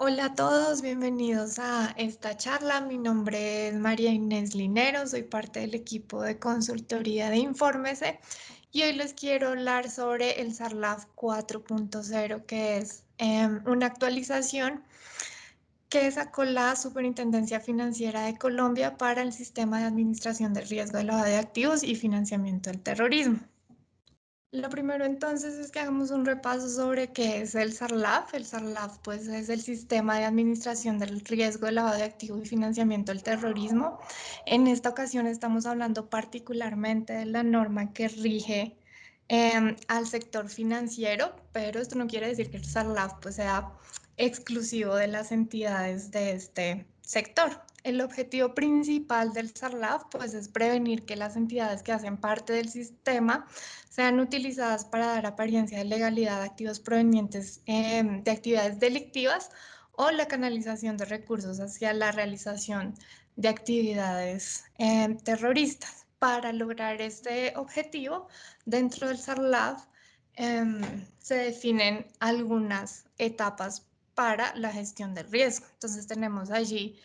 Hola a todos, bienvenidos a esta charla. Mi nombre es María Inés Linero, soy parte del equipo de consultoría de Infórmese y hoy les quiero hablar sobre el SARLAF 4.0, que es una actualización que sacó la Superintendencia Financiera de Colombia para el sistema de administración del riesgo de lavado de activos y financiamiento del terrorismo. Lo primero entonces es que hagamos un repaso sobre qué es el SARLAF. El SARLAF pues es el Sistema de Administración del Riesgo de Lavado de Activos y Financiamiento del Terrorismo. En esta ocasión estamos hablando particularmente de la norma que rige al sector financiero, pero esto no quiere decir que el SARLAF pues sea exclusivo de las entidades de este sector. El objetivo principal del SARLAF pues es prevenir que las entidades que hacen parte del sistema sean utilizadas para dar apariencia de legalidad a activos provenientes de actividades delictivas o la canalización de recursos hacia la realización de actividades terroristas. Para lograr este objetivo, dentro del SARLAF se definen algunas etapas para la gestión del riesgo. Entonces tenemos allí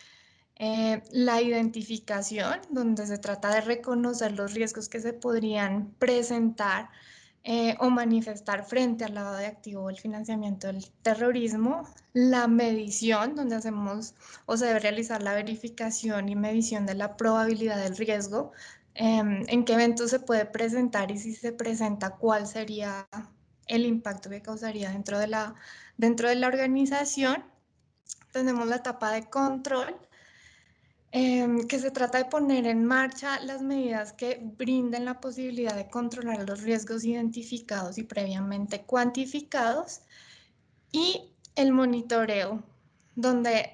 la identificación, donde se trata de reconocer los riesgos que se podrían presentar o manifestar frente al lavado de activo o el financiamiento del terrorismo. La medición, donde hacemos o se debe realizar la verificación y medición de la probabilidad del riesgo, en qué eventos se puede presentar y si se presenta, cuál sería el impacto que causaría dentro de la organización. Tenemos la etapa de control, que se trata de poner en marcha las medidas que brinden la posibilidad de controlar los riesgos identificados y previamente cuantificados, y el monitoreo, donde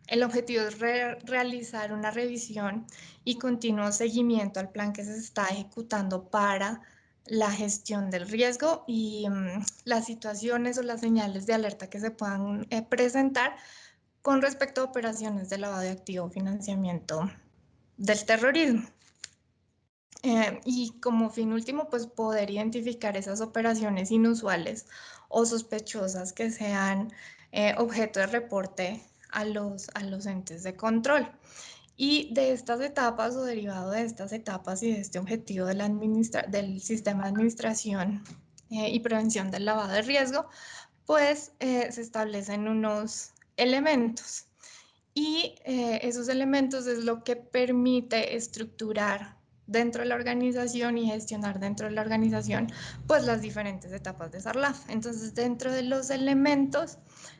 el objetivo es realizar una revisión y continuo seguimiento al plan que se está ejecutando para la gestión del riesgo y las situaciones o las señales de alerta que se puedan presentar con respecto a operaciones de lavado de activo, financiamiento del terrorismo. Y como fin último, pues poder identificar esas operaciones inusuales o sospechosas que sean objeto de reporte a los entes de control. Y de estas etapas o derivado de estas etapas y de este objetivo del sistema de administración y prevención del lavado de riesgo, pues se establecen unos elementos. Y esos elementos es lo que permite estructurar dentro de la organización y gestionar dentro de la organización pues las diferentes etapas de SARLAF. Entonces, dentro de los elementos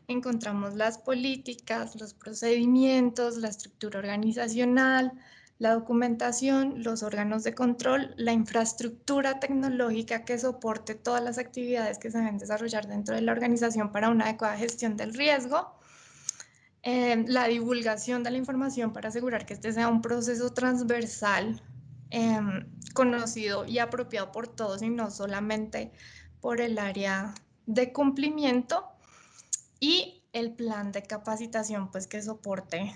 encontramos las políticas, los procedimientos, la estructura organizacional, la documentación, los órganos de control, la infraestructura tecnológica que soporte todas las actividades que se deben desarrollar dentro de la organización para una adecuada gestión del riesgo, la divulgación de la información para asegurar que este sea un proceso transversal, conocido y apropiado por todos y no solamente por el área de cumplimiento, y el plan de capacitación pues que soporte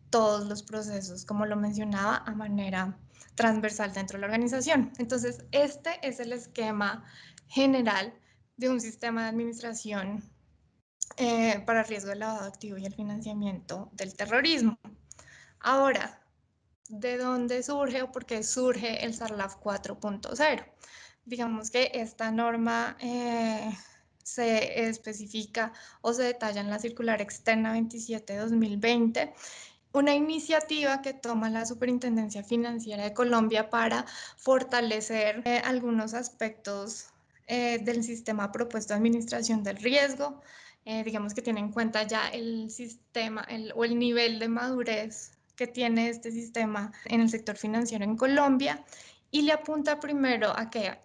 todos los procesos, como lo mencionaba, a manera transversal dentro de la organización. Entonces, este es el esquema general de un sistema de administración para riesgo de lavado de activo y el financiamiento del terrorismo. Ahora, ¿de dónde surge o por qué surge el SARLAF 4.0? Digamos que esta norma se especifica o se detalla en la circular externa 27/2020, una iniciativa que toma la Superintendencia Financiera de Colombia para fortalecer algunos aspectos del sistema propuesto de administración del riesgo. Digamos que tiene en cuenta ya el sistema o el nivel de madurez que tiene este sistema en el sector financiero en Colombia, y le apunta primero a que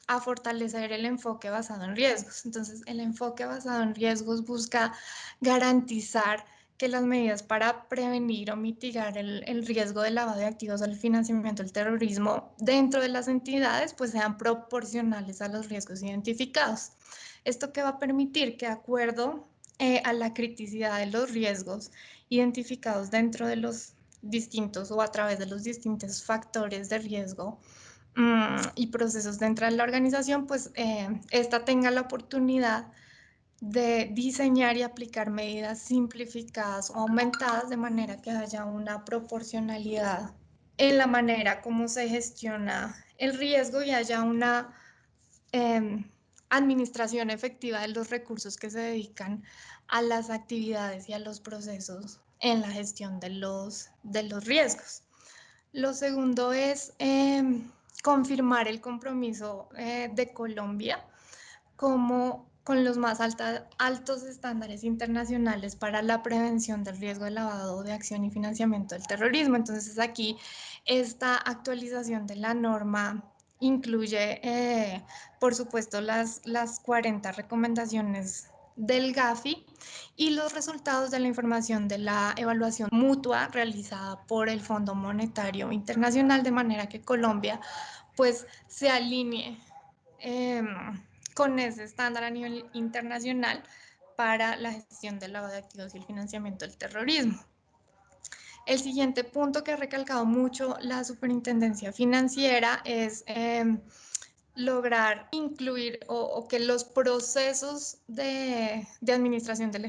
a fortalecer el enfoque basado en riesgos. Entonces, el enfoque basado en riesgos busca garantizar que las medidas para prevenir o mitigar el riesgo de lavado de activos o el financiamiento del terrorismo dentro de las entidades pues sean proporcionales a los riesgos identificados. Esto que va a permitir que, de acuerdo a la criticidad de los riesgos identificados dentro de los distintos o a través de los distintos factores de riesgo y procesos dentro de la organización, pues esta tenga la oportunidad de diseñar y aplicar medidas simplificadas o aumentadas de manera que haya una proporcionalidad en la manera como se gestiona el riesgo y haya una administración efectiva de los recursos que se dedican a las actividades y a los procesos en la gestión de los riesgos. Lo segundo es confirmar el compromiso de Colombia como con los más altos estándares internacionales para la prevención del riesgo de lavado de acción y financiamiento del terrorismo. Entonces aquí esta actualización de la norma incluye, por supuesto, las 40 recomendaciones del GAFI y los resultados de la información de la evaluación mutua realizada por el Fondo Monetario Internacional, de manera que Colombia pues se alinee eh, con ese estándar a nivel internacional para la gestión del lavado de activos y el financiamiento del terrorismo. El siguiente punto que ha recalcado mucho la Superintendencia Financiera es lograr incluir o que los procesos de administración de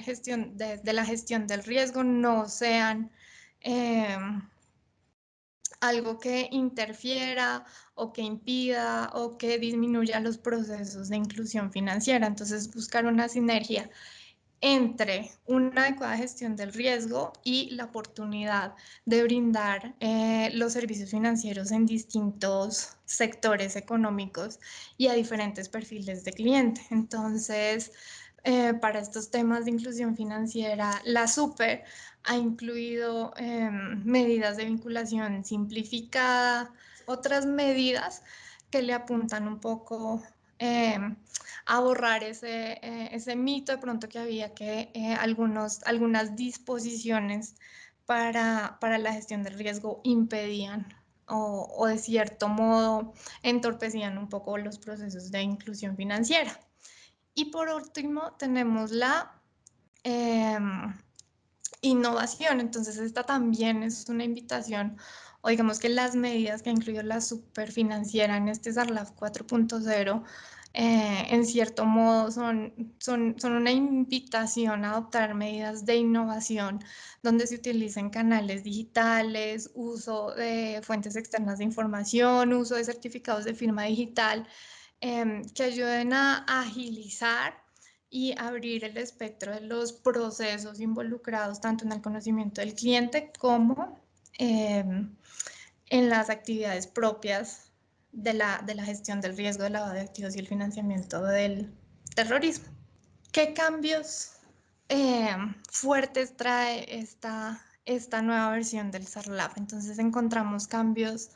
la gestión del riesgo no sean eh, algo que interfiera o que impida o que disminuya los procesos de inclusión financiera. Entonces, buscar una sinergia entre una adecuada gestión del riesgo y la oportunidad de brindar los servicios financieros en distintos sectores económicos y a diferentes perfiles de cliente. Entonces, para estos temas de inclusión financiera, la SUPER ha incluido medidas de vinculación simplificada, otras medidas que le apuntan un poco a borrar ese mito de pronto que había que algunas disposiciones para la gestión del riesgo impedían o de cierto modo entorpecían un poco los procesos de inclusión financiera. Y por último tenemos la eh, innovación. Entonces, esta también es una invitación, o digamos que las medidas que ha incluido la superfinanciera en este SARLAF 4.0, en cierto modo son una invitación a adoptar medidas de innovación donde se utilicen canales digitales, uso de fuentes externas de información, uso de certificados de firma digital, que ayuden a agilizar y abrir el espectro de los procesos involucrados tanto en el conocimiento del cliente como eh, en las actividades propias de la gestión del riesgo de lavado de activos y el financiamiento del terrorismo. ¿Qué cambios fuertes trae esta nueva versión del SARLAF? Entonces encontramos cambios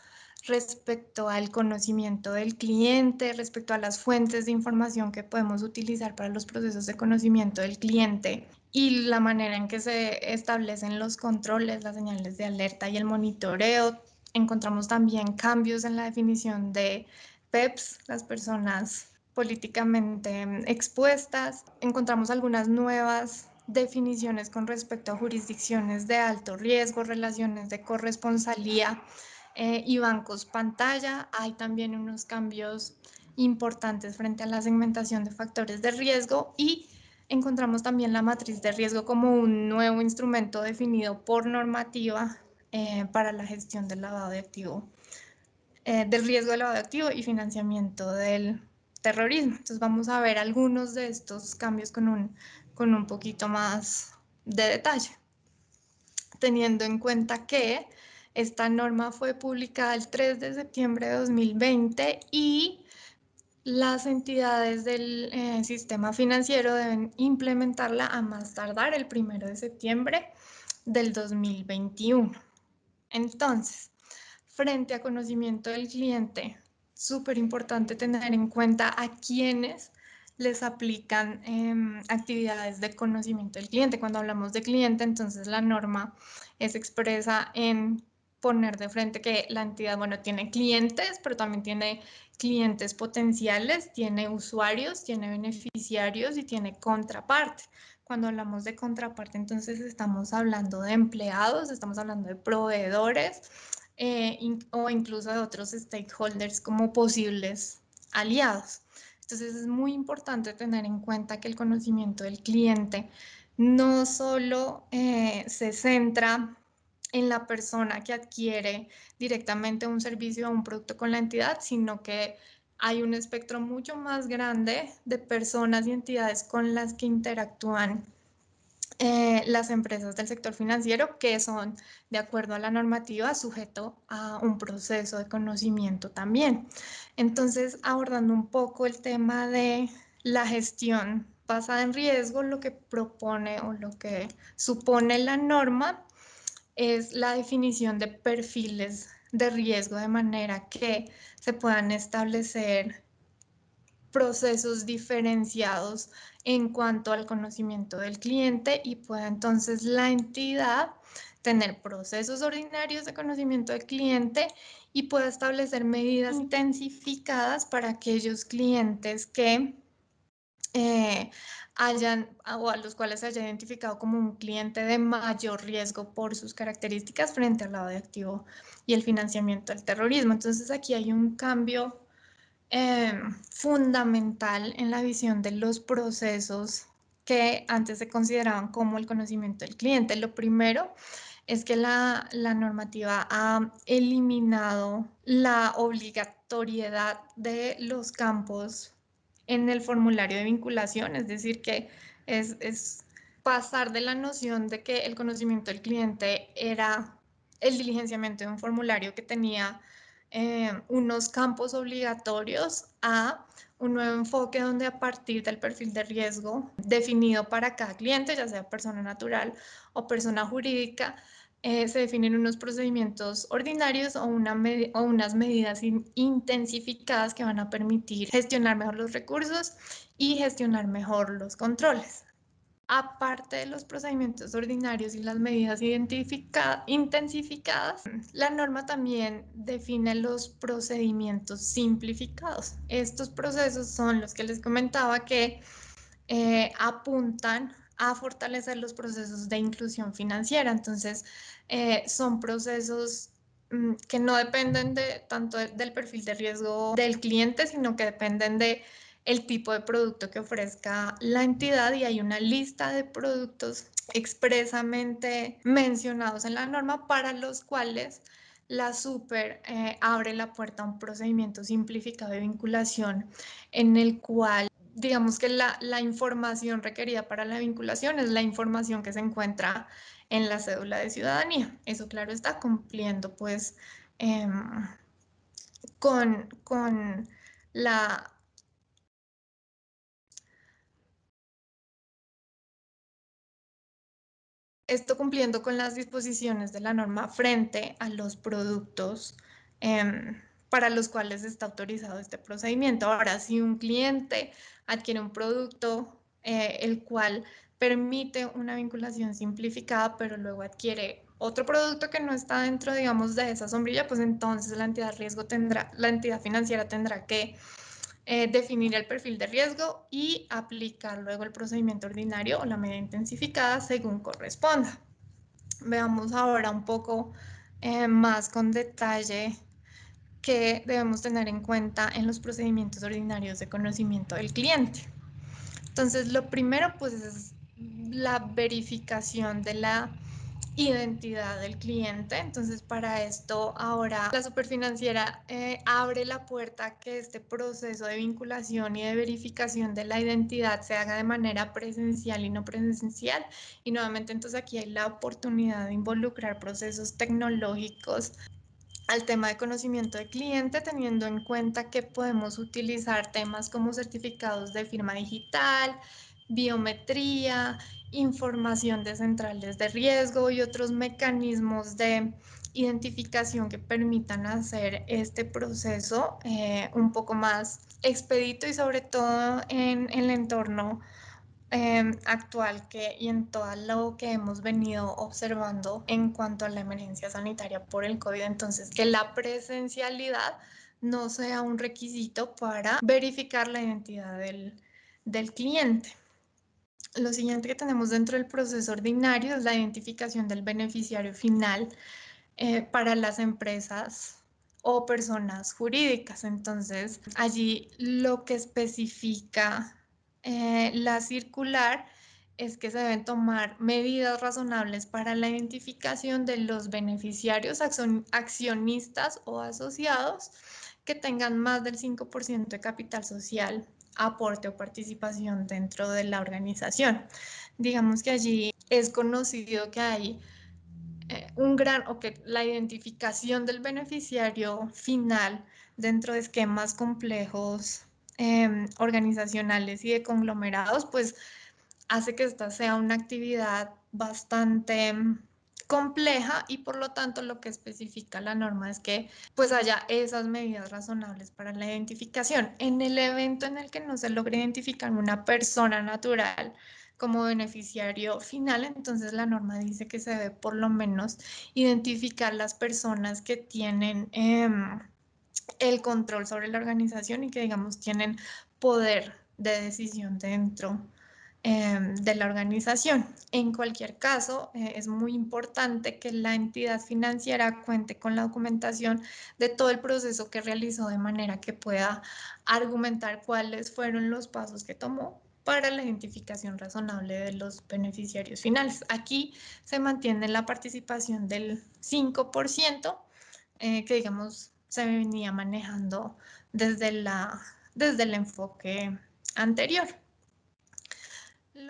respecto al conocimiento del cliente, respecto a las fuentes de información que podemos utilizar para los procesos de conocimiento del cliente y la manera en que se establecen los controles, las señales de alerta y el monitoreo. Encontramos también cambios en la definición de PEPs, las personas políticamente expuestas. Encontramos algunas nuevas definiciones con respecto a jurisdicciones de alto riesgo, relaciones de corresponsalía y bancos pantalla. Hay también unos cambios importantes frente a la segmentación de factores de riesgo y encontramos también la matriz de riesgo como un nuevo instrumento definido por normativa para la gestión del lavado de activo, del riesgo de lavado de activo y financiamiento del terrorismo. Entonces vamos a ver algunos de estos cambios con un poquito más de detalle, teniendo en cuenta que esta norma fue publicada el 3 de septiembre de 2020 y las entidades del sistema financiero deben implementarla a más tardar el 1 de septiembre del 2021. Entonces, frente a conocimiento del cliente, súper importante tener en cuenta a quienes les aplican actividades de conocimiento del cliente. Cuando hablamos de cliente, entonces la norma es expresa en poner de frente que la entidad, bueno, tiene clientes, pero también tiene clientes potenciales, tiene usuarios, tiene beneficiarios y tiene contraparte. Cuando hablamos de contraparte, entonces estamos hablando de empleados, estamos hablando de proveedores o incluso de otros stakeholders como posibles aliados. Entonces es muy importante tener en cuenta que el conocimiento del cliente no solo se centra en la persona que adquiere directamente un servicio o un producto con la entidad, sino que hay un espectro mucho más grande de personas y entidades con las que interactúan las empresas del sector financiero que son, de acuerdo a la normativa, sujeto a un proceso de conocimiento también. Entonces, abordando un poco el tema de la gestión basada en riesgo, lo que propone o lo que supone la norma es la definición de perfiles de riesgo de manera que se puedan establecer procesos diferenciados en cuanto al conocimiento del cliente y pueda entonces la entidad tener procesos ordinarios de conocimiento del cliente y pueda establecer medidas intensificadas para aquellos clientes que hayan o a los cuales se haya identificado como un cliente de mayor riesgo por sus características frente al lado de activo y el financiamiento del terrorismo. Entonces aquí hay un cambio fundamental en la visión de los procesos que antes se consideraban como el conocimiento del cliente. Lo primero es que la normativa ha eliminado la obligatoriedad de los campos en el formulario de vinculación, es decir, que es pasar de la noción de que el conocimiento del cliente era el diligenciamiento de un formulario que tenía unos campos obligatorios a un nuevo enfoque donde a partir del perfil de riesgo definido para cada cliente, ya sea persona natural o persona jurídica, se definen unos procedimientos ordinarios o unas medidas intensificadas que van a permitir gestionar mejor los recursos y gestionar mejor los controles. Aparte de los procedimientos ordinarios y las medidas intensificadas, la norma también define los procedimientos simplificados. Estos procesos son los que les comentaba que apuntan a fortalecer los procesos de inclusión financiera. Entonces, son procesos que no dependen tanto del perfil de riesgo del cliente, sino que dependen de el tipo de producto que ofrezca la entidad y hay una lista de productos expresamente mencionados en la norma para los cuales la super abre la puerta a un procedimiento simplificado de vinculación en el cual digamos que la información requerida para la vinculación es la información que se encuentra en la cédula de ciudadanía. Eso, claro, está cumpliendo pues eh, con la... Esto cumpliendo con las disposiciones de la norma frente a los productos para los cuales está autorizado este procedimiento. Ahora, si un cliente adquiere un producto el cual permite una vinculación simplificada, pero luego adquiere otro producto que no está dentro, digamos, de esa sombrilla, pues entonces la entidad financiera tendrá que definir el perfil de riesgo y aplicar luego el procedimiento ordinario o la medida intensificada según corresponda. Veamos ahora un poco más con detalle qué debemos tener en cuenta en los procedimientos ordinarios de conocimiento del cliente. Entonces, lo primero pues es la verificación de la identidad del cliente. Entonces, para esto ahora la superfinanciera abre la puerta a que este proceso de vinculación y de verificación de la identidad se haga de manera presencial y no presencial. Y nuevamente, entonces aquí hay la oportunidad de involucrar procesos tecnológicos al tema de conocimiento de cliente, teniendo en cuenta que podemos utilizar temas como certificados de firma digital, biometría, información de centrales de riesgo y otros mecanismos de identificación que permitan hacer este proceso un poco más expedito y sobre todo en el entorno actual y en todo lo que hemos venido observando en cuanto a la emergencia sanitaria por el COVID. Entonces, que la presencialidad no sea un requisito para verificar la identidad del cliente. Lo siguiente que tenemos dentro del proceso ordinario es la identificación del beneficiario final para las empresas o personas jurídicas. Entonces, allí lo que especifica la circular es que se deben tomar medidas razonables para la identificación de los beneficiarios, accionistas o asociados que tengan más del 5% de capital social, aporte o participación dentro de la organización. Digamos que allí es conocido que hay o que la identificación del beneficiario final dentro de esquemas complejos organizacionales y de conglomerados, pues hace que esta sea una actividad bastante compleja y por lo tanto lo que especifica la norma es que pues haya esas medidas razonables para la identificación. En el evento en el que no se logre identificar una persona natural como beneficiario final, entonces la norma dice que se debe por lo menos identificar las personas que tienen el control sobre la organización y que digamos tienen poder de decisión dentro de la organización. En cualquier caso, es muy importante que la entidad financiera cuente con la documentación de todo el proceso que realizó de manera que pueda argumentar cuáles fueron los pasos que tomó para la identificación razonable de los beneficiarios finales. Aquí se mantiene la participación del 5%, que digamos se venía manejando desde el enfoque anterior.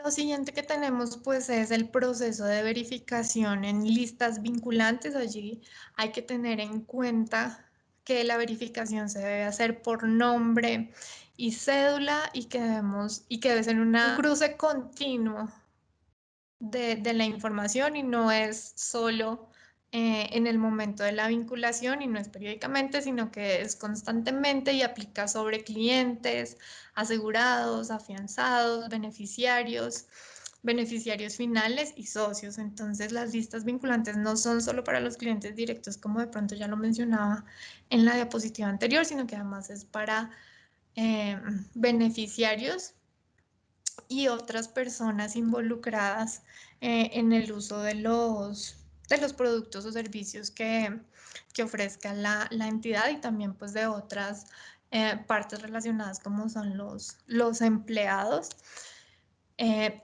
Lo siguiente que tenemos pues es el proceso de verificación en listas vinculantes. Allí hay que tener en cuenta que la verificación se debe hacer por nombre y cédula y que debe ser un cruce continuo de la información y no es solo en el momento de la vinculación y no es periódicamente, sino que es constantemente y aplica sobre clientes, asegurados, afianzados, beneficiarios finales y socios. Entonces, las listas vinculantes no son solo para los clientes directos, como de pronto ya lo mencionaba en la diapositiva anterior, sino que además es para beneficiarios y otras personas involucradas en el uso de los productos o servicios que ofrezca la entidad y también pues de otras partes relacionadas como son los empleados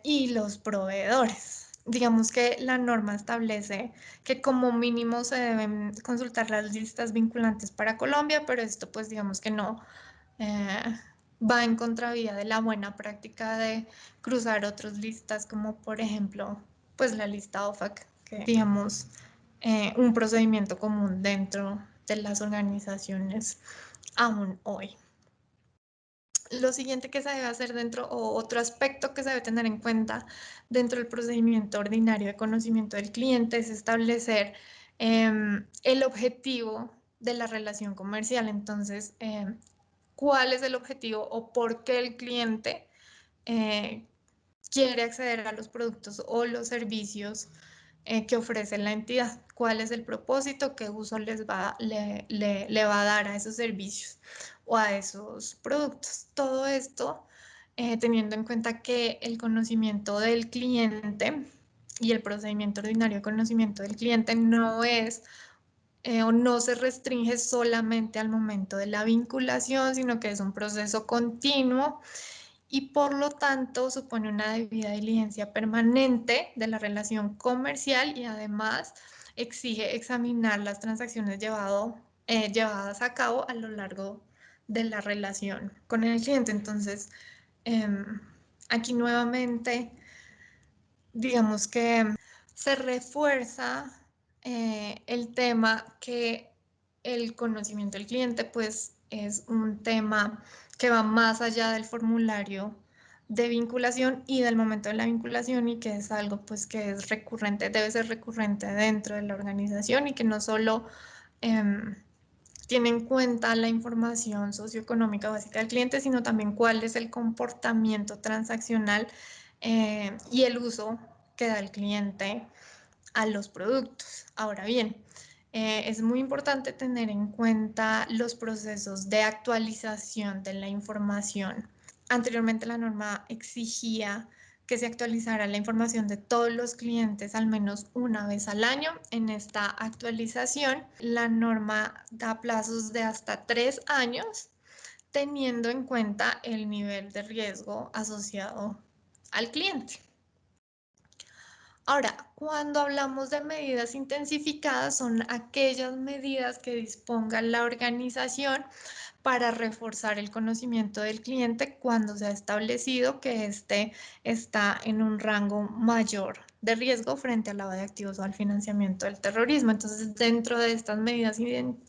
y los proveedores. Digamos que la norma establece que como mínimo se deben consultar las listas vinculantes para Colombia, pero esto pues digamos que no eh, va en contravía de la buena práctica de cruzar otras listas, como por ejemplo, pues la lista OFAC, que digamos un procedimiento común dentro de las organizaciones aún hoy. Lo siguiente que se debe hacer dentro, o otro aspecto que se debe tener en cuenta dentro del procedimiento ordinario de conocimiento del cliente es establecer el objetivo de la relación comercial. Entonces, ¿cuál es el objetivo o por qué el cliente eh, quiere acceder a los productos o los servicios que ofrece la entidad? ¿Cuál es el propósito? ¿Qué uso le va a dar a esos servicios o a esos productos? Todo esto teniendo en cuenta que el conocimiento del cliente y el procedimiento ordinario de conocimiento del cliente no es o no se restringe solamente al momento de la vinculación, sino que es un proceso continuo y por lo tanto supone una debida diligencia permanente de la relación comercial y además exige examinar las transacciones llevadas a cabo a lo largo de la relación con el cliente. Entonces, aquí nuevamente, digamos que se refuerza el tema que el conocimiento del cliente pues es un tema que va más allá del formulario de vinculación y del momento de la vinculación y que es algo pues que es recurrente, debe ser recurrente dentro de la organización y que no solo eh, tiene en cuenta la información socioeconómica básica del cliente, sino también cuál es el comportamiento transaccional y el uso que da el cliente a los productos. Ahora bien, es muy importante tener en cuenta los procesos de actualización de la información. Anteriormente la norma exigía que se actualizara la información de todos los clientes al menos una vez al año. En esta actualización, la norma da plazos de hasta 3 años, teniendo en cuenta el nivel de riesgo asociado al cliente. Ahora, cuando hablamos de medidas intensificadas, son aquellas medidas que disponga la organización para reforzar el conocimiento del cliente cuando se ha establecido que éste está en un rango mayor de riesgo frente al lavado de activos o al financiamiento del terrorismo. Entonces, dentro de estas medidas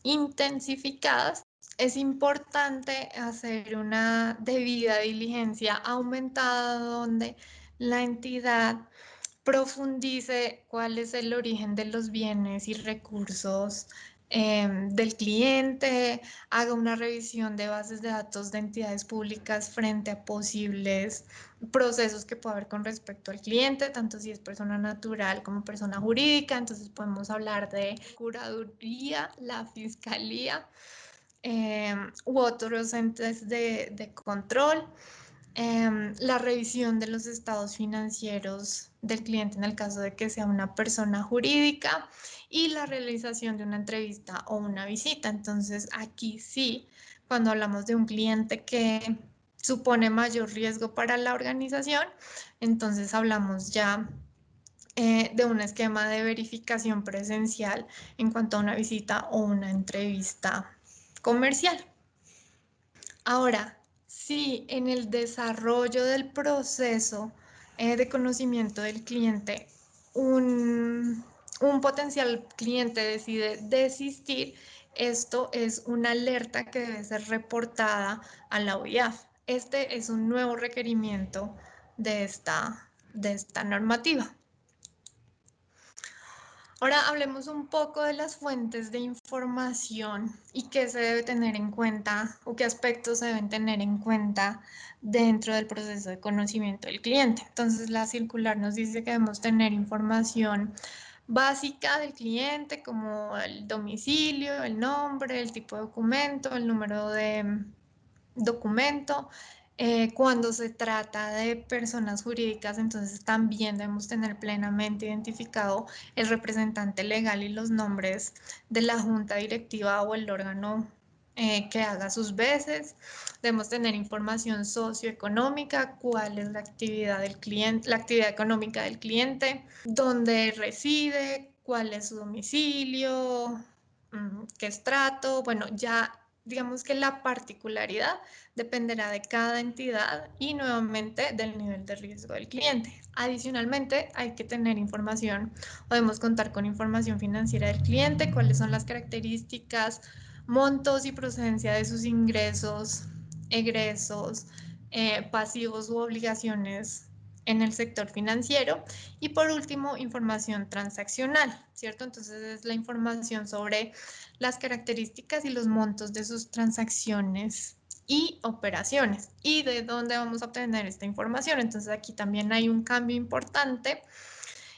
intensificadas, es importante hacer una debida diligencia aumentada donde la entidad profundice cuál es el origen de los bienes y recursos del cliente, haga una revisión de bases de datos de entidades públicas frente a posibles procesos que pueda haber con respecto al cliente, tanto si es persona natural como persona jurídica. Entonces podemos hablar de Curaduría, la Fiscalía u otros entes de control. La revisión de los estados financieros del cliente en el caso de que sea una persona jurídica y la realización de una entrevista o una visita. Entonces, aquí sí, cuando hablamos de un cliente que supone mayor riesgo para la organización, entonces hablamos ya de un esquema de verificación presencial en cuanto a una visita o una entrevista comercial. Ahora, si en el desarrollo del proceso de conocimiento del cliente un potencial cliente decide desistir, esto es una alerta que debe ser reportada a la OIAF. Este es un nuevo requerimiento de esta normativa. Ahora hablemos un poco de las fuentes de información y qué se debe tener en cuenta o qué aspectos se deben tener en cuenta dentro del proceso de conocimiento del cliente. Entonces, la circular nos dice que debemos tener información básica del cliente como el domicilio, el nombre, el tipo de documento, el número de documento. Cuando se trata de personas jurídicas, entonces también debemos tener plenamente identificado el representante legal y los nombres de la junta directiva o el órgano que haga sus veces. Debemos tener información socioeconómica, cuál es la actividad del cliente, la actividad económica del cliente, dónde reside, cuál es su domicilio, qué estrato. Bueno, ya digamos que la particularidad dependerá de cada entidad y nuevamente del nivel de riesgo del cliente. Adicionalmente, hay que tener información, podemos contar con información financiera del cliente, cuáles son las características, montos y procedencia de sus ingresos, egresos, pasivos u obligaciones en el sector financiero. Y por último, información transaccional, ¿cierto? Entonces es la información sobre las características y los montos de sus transacciones y operaciones y de dónde vamos a obtener esta información. Entonces aquí también hay un cambio importante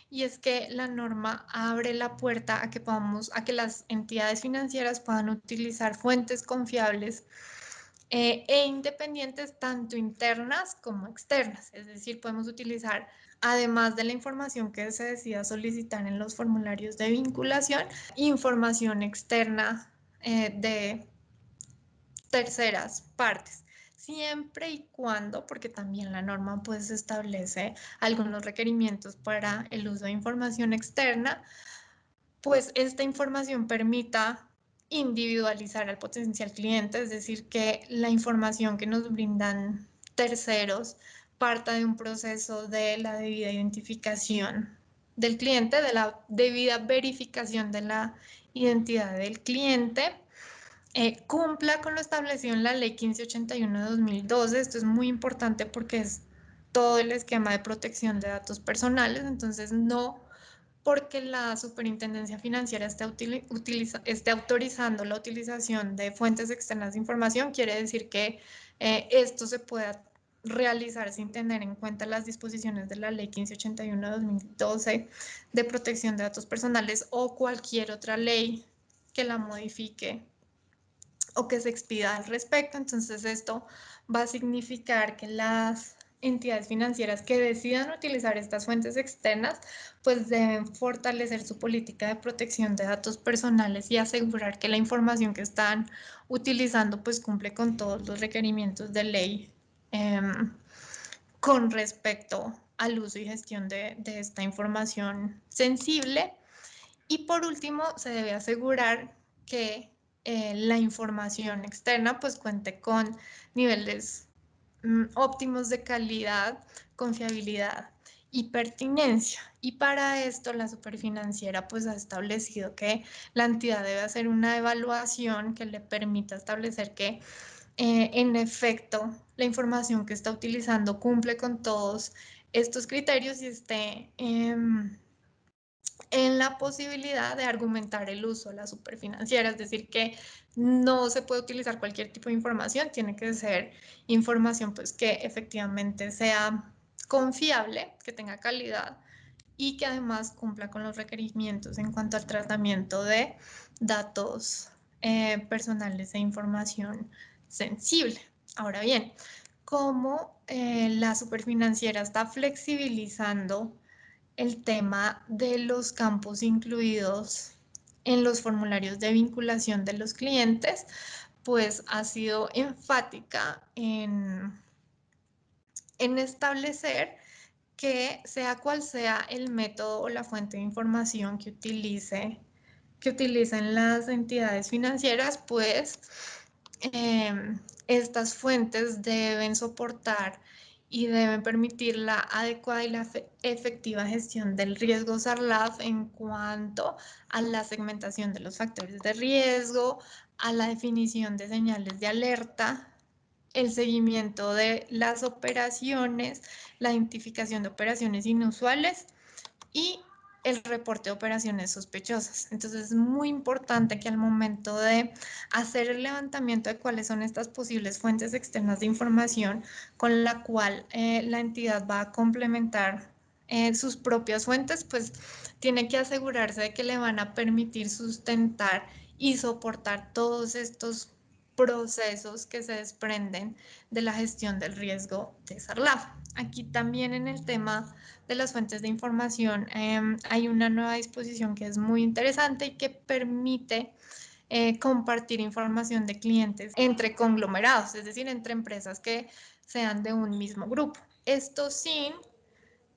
y es que la norma abre la puerta a que las entidades financieras puedan utilizar fuentes confiables e independientes, tanto internas como externas. Es decir, podemos utilizar, además de la información que se decida solicitar en los formularios de vinculación, información externa de terceras partes, siempre y cuando, porque también la norma pues establece algunos requerimientos para el uso de información externa, pues esta información permita individualizar al potencial cliente, es decir, que la información que nos brindan terceros parta de un proceso de la debida identificación del cliente, de la debida verificación de la identidad del cliente, cumpla con lo establecido en la Ley 1581 de 2012. Esto es muy importante porque es todo el esquema de protección de datos personales. Entonces, no porque la Superintendencia Financiera esté autorizando la utilización de fuentes externas de información, quiere decir que esto se pueda realizar sin tener en cuenta las disposiciones de la Ley 1581 de 2012 de protección de datos personales o cualquier otra ley que la modifique o que se expida al respecto. Entonces esto va a significar que las entidades financieras que decidan utilizar estas fuentes externas, pues deben fortalecer su política de protección de datos personales y asegurar que la información que están utilizando pues cumple con todos los requerimientos de ley con respecto al uso y gestión de esta información sensible. Y por último, se debe asegurar que la información externa pues cuente con niveles óptimos de calidad, confiabilidad y pertinencia. Y para esto la superfinanciera pues ha establecido que la entidad debe hacer una evaluación que le permita establecer que en efecto la información que está utilizando cumple con todos estos criterios y esté en la posibilidad de argumentar el uso de la superfinanciera, es decir, que no se puede utilizar cualquier tipo de información, tiene que ser información pues que efectivamente sea confiable, que tenga calidad y que además cumpla con los requerimientos en cuanto al tratamiento de datos personales e información sensible. Ahora bien, cómo la superfinanciera está flexibilizando el tema de los campos incluidos en los formularios de vinculación de los clientes, pues ha sido enfática en establecer que sea cual sea el método o la fuente de información que utilicen las entidades financieras, pues estas fuentes deben soportar y deben permitir la adecuada y la efectiva gestión del riesgo SARLAF en cuanto a la segmentación de los factores de riesgo, a la definición de señales de alerta, el seguimiento de las operaciones, la identificación de operaciones inusuales y el reporte de operaciones sospechosas. Entonces es muy importante que al momento de hacer el levantamiento de cuáles son estas posibles fuentes externas de información con la cual la entidad va a complementar sus propias fuentes, pues tiene que asegurarse de que le van a permitir sustentar y soportar todos estos procesos que se desprenden de la gestión del riesgo de SARLAF. Aquí también en el tema de las fuentes de información hay una nueva disposición que es muy interesante y que permite compartir información de clientes entre conglomerados, es decir, entre empresas que sean de un mismo grupo. Esto sin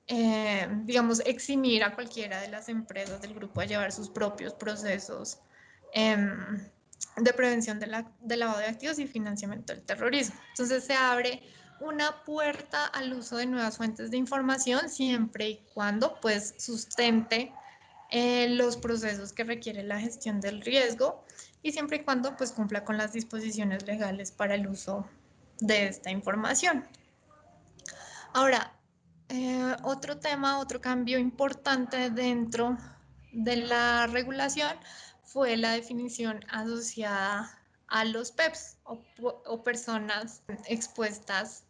digamos, eximir a cualquiera de las empresas del grupo a llevar sus propios procesos de prevención de lavado de activos y financiamiento del terrorismo. Entonces se abre una puerta al uso de nuevas fuentes de información siempre y cuando pues sustente los procesos que requiere la gestión del riesgo y siempre y cuando pues cumpla con las disposiciones legales para el uso de esta información. Ahora, otro tema, otro cambio importante dentro de la regulación fue la definición asociada a los PEPs o personas expuestas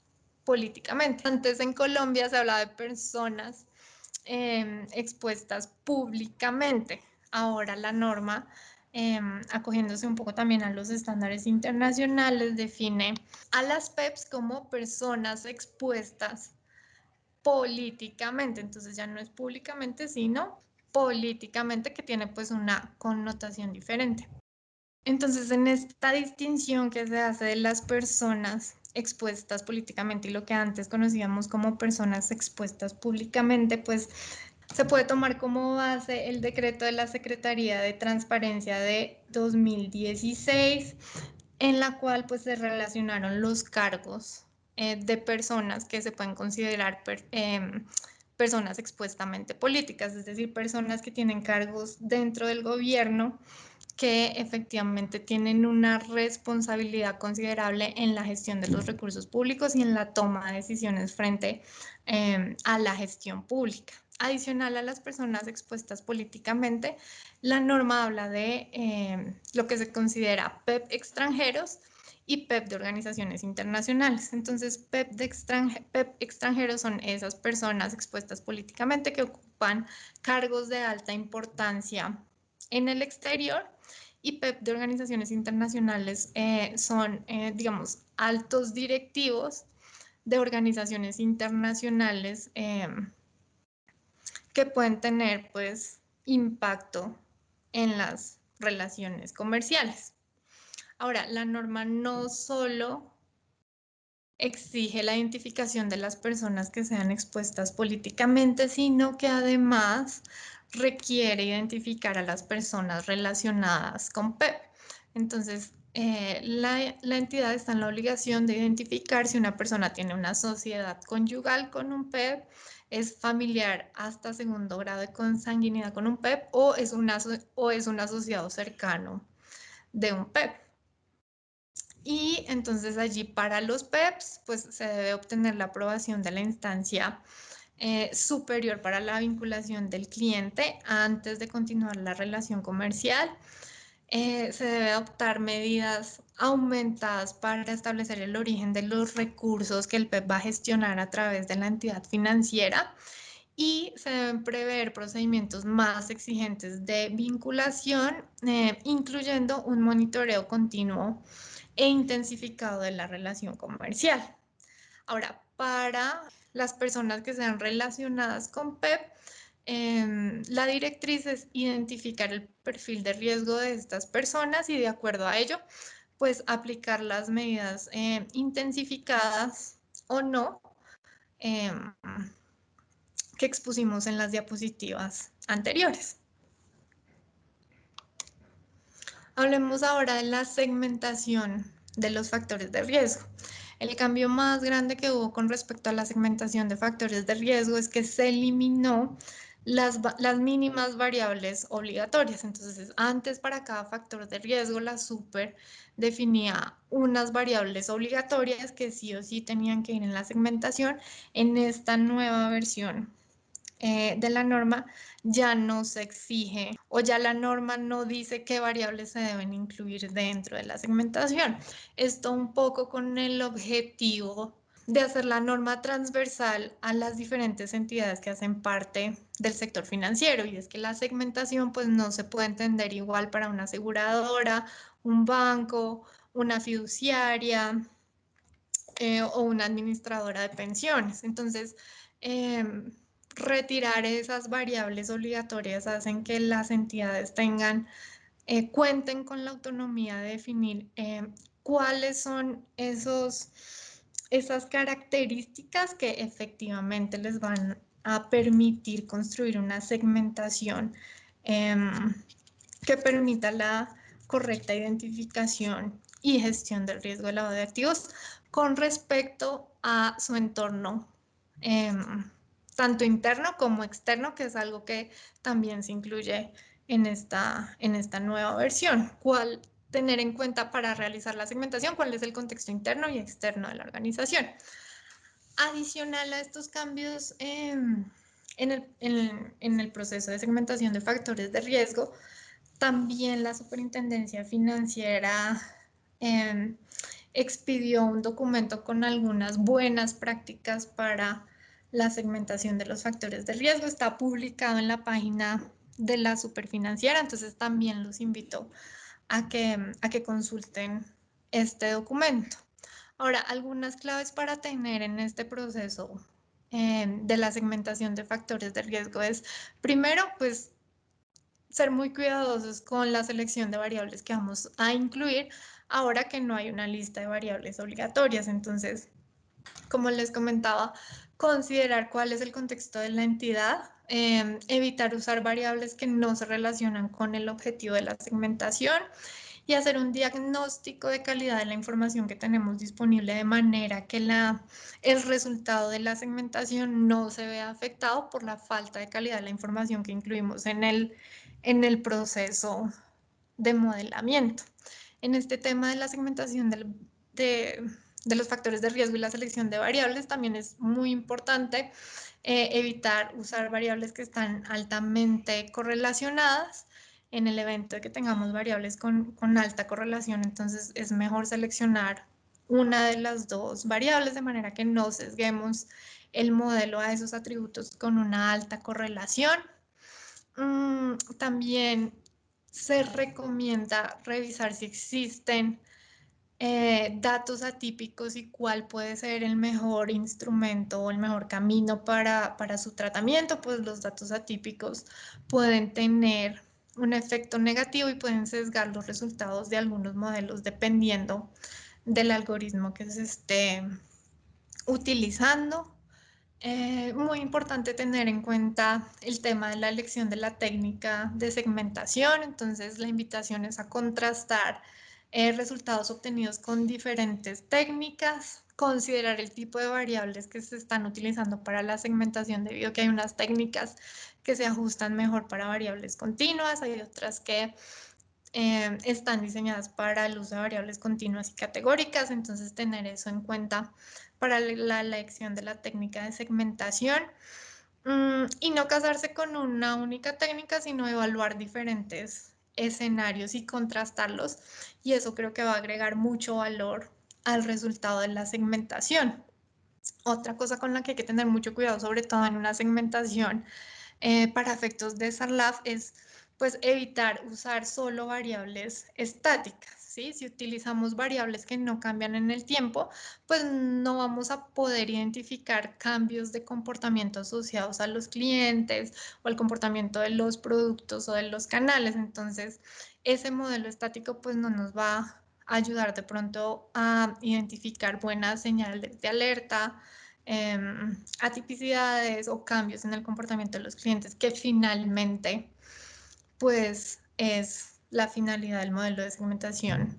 políticamente. Antes en Colombia se hablaba de personas expuestas públicamente. Ahora la norma, acogiéndose un poco también a los estándares internacionales, define a las PEPs como personas expuestas políticamente, entonces ya no es públicamente, sino políticamente, que tiene pues una connotación diferente. Entonces, en esta distinción que se hace de las personas expuestas políticamente y lo que antes conocíamos como personas expuestas públicamente, pues se puede tomar como base el decreto de la Secretaría de Transparencia de 2016, en la cual pues se relacionaron los cargos de personas que se pueden considerar personas expuestamente políticas, es decir, personas que tienen cargos dentro del gobierno que efectivamente tienen una responsabilidad considerable en la gestión de los recursos públicos y en la toma de decisiones frente a la gestión pública. Adicional a las personas expuestas políticamente, la norma habla de lo que se considera PEP extranjeros y PEP de organizaciones internacionales. Entonces, PEP extranjeros son esas personas expuestas políticamente que ocupan cargos de alta importancia en el exterior, y PEP de organizaciones internacionales son, digamos, altos directivos de organizaciones internacionales que pueden tener pues impacto en las relaciones comerciales. Ahora, la norma no solo exige la identificación de las personas que sean expuestas políticamente, sino que además requiere identificar a las personas relacionadas con PEP. Entonces, la entidad está en la obligación de identificar si una persona tiene una sociedad conyugal con un PEP, es familiar hasta segundo grado de consanguinidad con un PEP o es un asociado cercano de un PEP. Y entonces allí para los PEPs, pues se debe obtener la aprobación de la instancia superior para la vinculación del cliente antes de continuar la relación comercial. Se debe adoptar medidas aumentadas para establecer el origen de los recursos que el PEP va a gestionar a través de la entidad financiera y se deben prever procedimientos más exigentes de vinculación, incluyendo un monitoreo continuo e intensificado de la relación comercial. Ahora, para las personas que sean relacionadas con PEP, la directriz es identificar el perfil de riesgo de estas personas y de acuerdo a ello, pues aplicar las medidas intensificadas o no eh, que expusimos en las diapositivas anteriores. Hablemos ahora de la segmentación de los factores de riesgo. El cambio más grande que hubo con respecto a la segmentación de factores de riesgo es que se eliminó las mínimas variables obligatorias. Entonces, antes para cada factor de riesgo, la super definía unas variables obligatorias que sí o sí tenían que ir en la segmentación. En esta nueva versión de la norma ya no se exige o ya la norma no dice qué variables se deben incluir dentro de la segmentación. Esto un poco con el objetivo de hacer la norma transversal a las diferentes entidades que hacen parte del sector financiero y es que la segmentación pues no se puede entender igual para una aseguradora, un banco, una fiduciaria o una administradora de pensiones. Entonces, retirar esas variables obligatorias hacen que las entidades cuenten con la autonomía de definir cuáles son esas características que efectivamente les van a permitir construir una segmentación que permita la correcta identificación y gestión del riesgo de lavado de activos con respecto a su entorno, eh, tanto interno como externo, que es algo que también se incluye en esta nueva versión. ¿Cuál tener en cuenta para realizar la segmentación? ¿Cuál es el contexto interno y externo de la organización? Adicional a estos cambios en el proceso de segmentación de factores de riesgo, también la Superintendencia Financiera eh, expidió un documento con algunas buenas prácticas para la segmentación de los factores de riesgo. Está publicado en la página de la Superfinanciera, entonces también los invito a que consulten este documento. Ahora, algunas claves para tener en este proceso de la segmentación de factores de riesgo es, primero, pues ser muy cuidadosos con la selección de variables que vamos a incluir ahora que no hay una lista de variables obligatorias. Entonces, como les comentaba, considerar cuál es el contexto de la entidad, evitar usar variables que no se relacionan con el objetivo de la segmentación y hacer un diagnóstico de calidad de la información que tenemos disponible de manera que el resultado de la segmentación no se vea afectado por la falta de calidad de la información que incluimos en el proceso de modelamiento. En este tema de la segmentación de los factores de riesgo y la selección de variables, también es muy importante evitar usar variables que están altamente correlacionadas. En el evento de que tengamos variables con alta correlación, entonces es mejor seleccionar una de las dos variables de manera que no sesguemos el modelo a esos atributos con una alta correlación. También se recomienda revisar si existen datos atípicos y cuál puede ser el mejor instrumento o el mejor camino para su tratamiento, pues los datos atípicos pueden tener un efecto negativo y pueden sesgar los resultados de algunos modelos dependiendo del algoritmo que se esté utilizando. Muy importante tener en cuenta el tema de la elección de la técnica de segmentación. Entonces, la invitación es a contrastar resultados obtenidos con diferentes técnicas, considerar el tipo de variables que se están utilizando para la segmentación, debido a que hay unas técnicas que se ajustan mejor para variables continuas, hay otras que están diseñadas para el uso de variables continuas y categóricas. Entonces, tener eso en cuenta para la elección de la técnica de segmentación. Y no casarse con una única técnica, sino evaluar diferentes escenarios y contrastarlos. Y eso creo que va a agregar mucho valor al resultado de la segmentación. Otra cosa con la que hay que tener mucho cuidado, sobre todo en una segmentación para efectos de SARLAF, es pues evitar usar solo variables estáticas, ¿sí? Si utilizamos variables que no cambian en el tiempo, pues no vamos a poder identificar cambios de comportamiento asociados a los clientes o al comportamiento de los productos o de los canales. Entonces, ese modelo estático pues no nos va a ayudar de pronto a identificar buenas señales de alerta, atipicidades o cambios en el comportamiento de los clientes, que finalmente pues es la finalidad del modelo de segmentación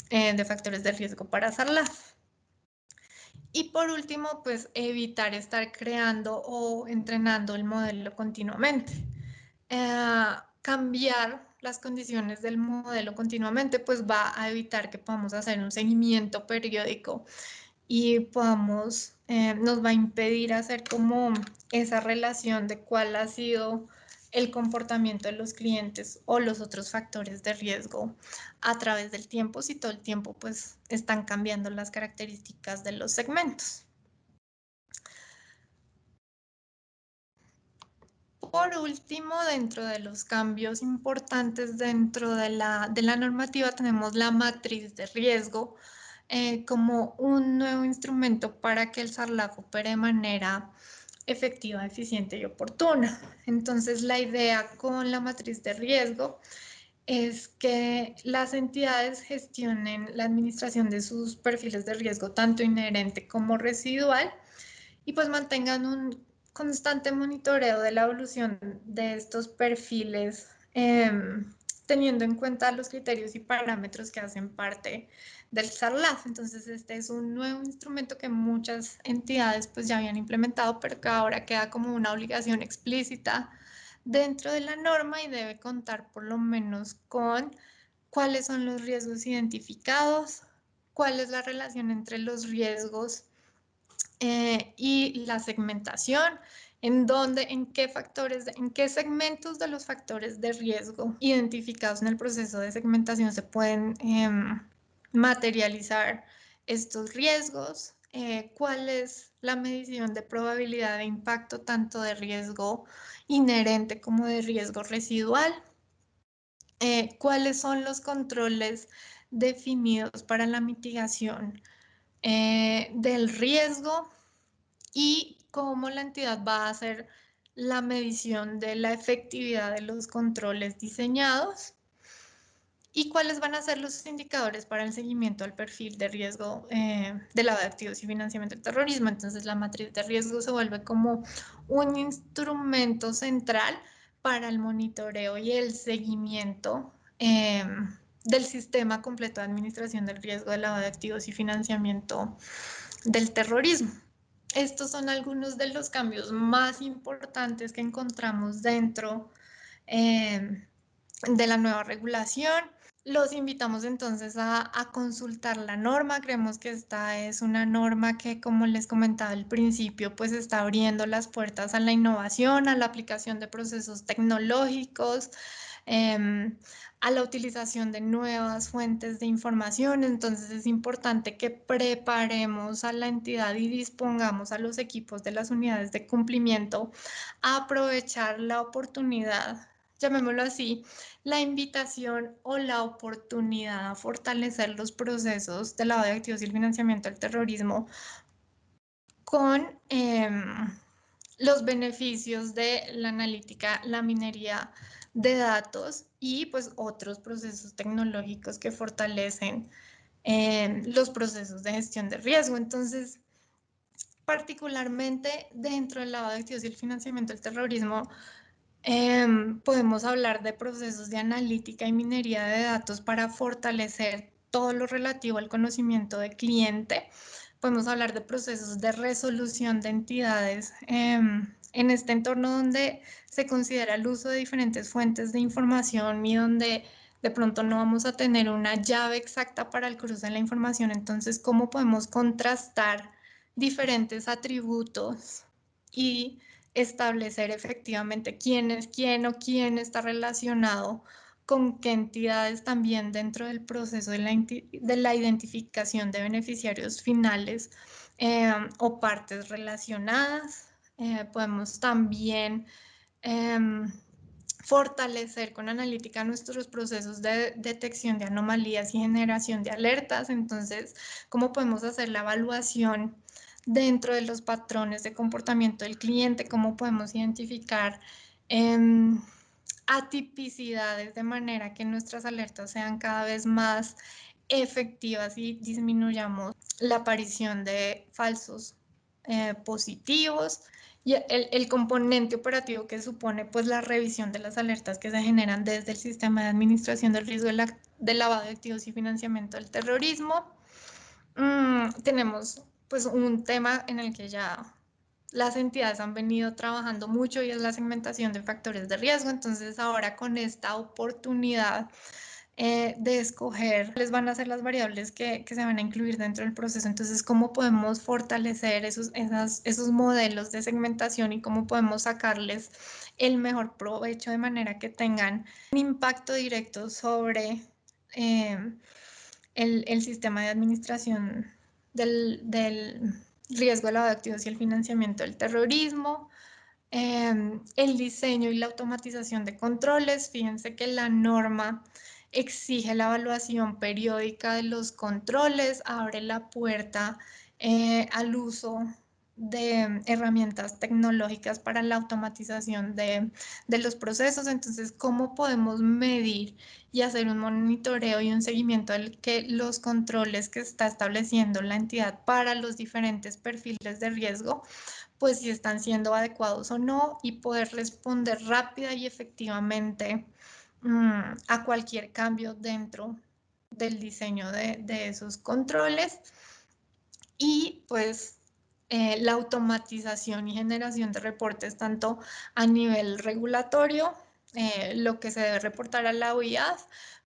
de factores de riesgo para SARLAF. Y por último, pues evitar estar creando o entrenando el modelo continuamente. Cambiar las condiciones del modelo continuamente pues va a evitar que podamos hacer un seguimiento periódico y nos va a impedir hacer como esa relación de cuál ha sido el comportamiento de los clientes o los otros factores de riesgo a través del tiempo, si todo el tiempo pues están cambiando las características de los segmentos. Por último, dentro de los cambios importantes dentro de la normativa, tenemos la matriz de riesgo como un nuevo instrumento para que el SARLAF opere de manera efectiva, eficiente y oportuna. Entonces, la idea con la matriz de riesgo es que las entidades gestionen la administración de sus perfiles de riesgo, tanto inherente como residual, y pues mantengan un constante monitoreo de la evolución de estos perfiles, teniendo en cuenta los criterios y parámetros que hacen parte del SARLAF. Entonces, este es un nuevo instrumento que muchas entidades pues ya habían implementado, pero que ahora queda como una obligación explícita dentro de la norma y debe contar por lo menos con cuáles son los riesgos identificados, cuál es la relación entre los riesgos y la segmentación, en qué factores, en qué segmentos de los factores de riesgo identificados en el proceso de segmentación se pueden materializar estos riesgos, cuál es la medición de probabilidad de impacto tanto de riesgo inherente como de riesgo residual, cuáles son los controles definidos para la mitigación del riesgo y cómo la entidad va a hacer la medición de la efectividad de los controles diseñados y cuáles van a ser los indicadores para el seguimiento al perfil de riesgo de lavado de activos y financiamiento del terrorismo. Entonces, la matriz de riesgo se vuelve como un instrumento central para el monitoreo y el seguimiento del sistema completo de administración del riesgo de lavado de activos y financiamiento del terrorismo. Estos son algunos de los cambios más importantes que encontramos dentro de la nueva regulación. Los invitamos entonces a consultar la norma. Creemos que esta es una norma que, como les comentaba al principio, pues está abriendo las puertas a la innovación, a la aplicación de procesos tecnológicos, a la utilización de nuevas fuentes de información. Entonces es importante que preparemos a la entidad y dispongamos a los equipos de las unidades de cumplimiento a aprovechar la oportunidad llamémoslo así, la invitación o la oportunidad a fortalecer los procesos de lavado de activos y el financiamiento del terrorismo con los beneficios de la analítica, la minería de datos y pues otros procesos tecnológicos que fortalecen los procesos de gestión de riesgo. Entonces, particularmente dentro del lavado de activos y el financiamiento del terrorismo, podemos hablar de procesos de analítica y minería de datos para fortalecer todo lo relativo al conocimiento de cliente. Podemos hablar de procesos de resolución de entidades en este entorno donde se considera el uso de diferentes fuentes de información y donde de pronto no vamos a tener una llave exacta para el cruce de la información. Entonces, ¿cómo podemos contrastar diferentes atributos y establecer efectivamente quién es quién o quién está relacionado con qué entidades también dentro del proceso de la identificación de beneficiarios finales o partes relacionadas? Podemos también eh, fortalecer con analítica nuestros procesos de detección de anomalías y generación de alertas. Entonces, ¿cómo podemos hacer la evaluación dentro de los patrones de comportamiento del cliente? ¿Cómo podemos identificar atipicidades de manera que nuestras alertas sean cada vez más efectivas y disminuyamos la aparición de falsos positivos? Y el componente operativo que supone pues la revisión de las alertas que se generan desde el sistema de administración del riesgo del lavado de activos y financiamiento del terrorismo. Tenemos pues un tema en el que ya las entidades han venido trabajando mucho y es la segmentación de factores de riesgo. Entonces ahora con esta oportunidad de escoger cuáles van a ser las variables que se van a incluir dentro del proceso. Entonces, ¿cómo podemos fortalecer esos modelos de segmentación y cómo podemos sacarles el mejor provecho de manera que tengan un impacto directo sobre eh, el sistema de administración del riesgo de lavado de activos y el financiamiento del terrorismo? El diseño y la automatización de controles. Fíjense que la norma exige la evaluación periódica de los controles, abre la puerta al uso de herramientas tecnológicas para la automatización de los procesos. Entonces, ¿cómo podemos medir y hacer un monitoreo y un seguimiento del que los controles que está estableciendo la entidad para los diferentes perfiles de riesgo, pues si están siendo adecuados o no, y poder responder rápida y efectivamente a cualquier cambio dentro del diseño de esos controles? Y pues la automatización y generación de reportes tanto a nivel regulatorio, lo que se debe reportar a la OIAD,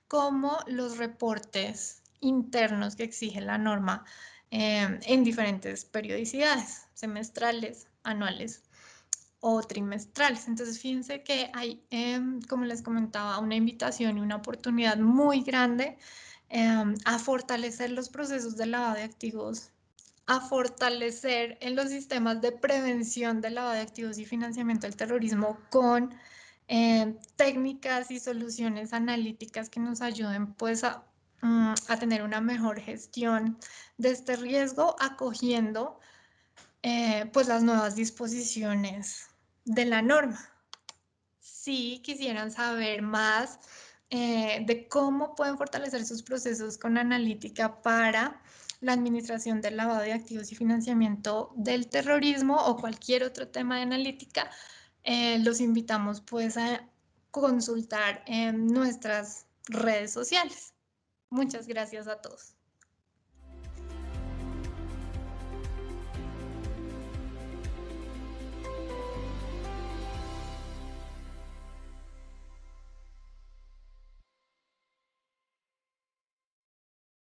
como los reportes internos que exige la norma en diferentes periodicidades, semestrales, anuales o trimestrales. Entonces, fíjense que hay, como les comentaba, una invitación y una oportunidad muy grande a fortalecer los procesos de lavado de activos, a fortalecer en los sistemas de prevención del lavado de activos y financiamiento del terrorismo con técnicas y soluciones analíticas que nos ayuden pues a tener una mejor gestión de este riesgo, acogiendo pues las nuevas disposiciones de la norma. Si quisieran saber más de cómo pueden fortalecer sus procesos con analítica para la administración del lavado de activos y financiamiento del terrorismo o cualquier otro tema de analítica, los invitamos pues a consultar en nuestras redes sociales. Muchas gracias a todos.